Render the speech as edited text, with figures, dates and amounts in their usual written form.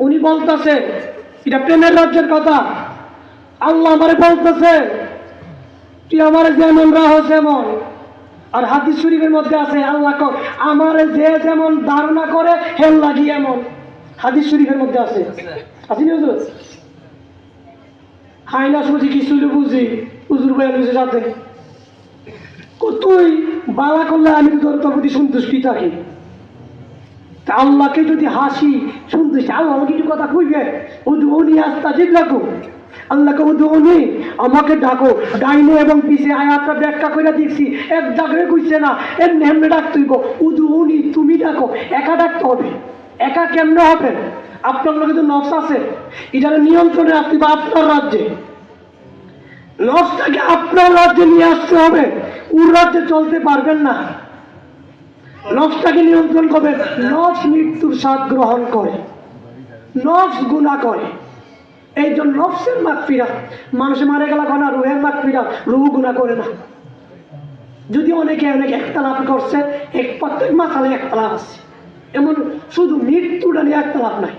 উনি বলতেছে এটা প্রেমের রাজ্যের কথা। আল্লাহ আমারে বলতেছে তুই আমার যেমন রাহ সেমন। আর হাদিস শরীফের মধ্যে আছে আল্লাহ আমারে যে যেমন ধারণা করে হেল লাগি এমন। হাদিস শরীফের মধ্যে আছে, আসেনি হুজুর? হাই না শুনছি কিছু বুঝি হুজুর বয়ান বুঝে সাথে তুই বালা করলে আমি তোর প্রতি সন্তুষ্টি থাকি। তা আল্লাহকে যদি হাসি সন্তুষ্টি, আল্লাহ আমাকে কিছু কথা কইবে উনি আস্তা ঠিক রাখো। আল্লাহকে উনি আমাকে ডাকো, ডাইনে এবং পিছে আয়াতটা ব্যাখ্যা করে দিচ্ছি। এক ডাকরে কইছে না, এমনি এমনি ডাকতে হইব। উনি তুমি ডাকো, একা ডাকতে হবে। একা কেমনে হবে? আপনার লোকে তো নফস আছে, এটা নিয়ন্ত্রণে আসতে বা আপনার রাজ্যে। নফসটাকে আপনার রাজ্যে নিয়ে আসতে হবে, ওর রাজ্যে চলতে পারবেন না। নফসটাকে নিয়ন্ত্রণ করবে। নফস মৃত্যুর স্বাদ গ্রহণ করে, নফস গুনাহ করে। এই জন্য নফসের মাগফিরাত, মানুষে মারা গেল না, রুহের মাগফিরাত, রুহ গুনাহ করে না। যদি অনেকে অনেক একতলাপ করছে, প্রত্যেক মাসালে একতলাপ আছে, এমন শুধু মৃত্যুটা নিয়ে একতলাপ নাই।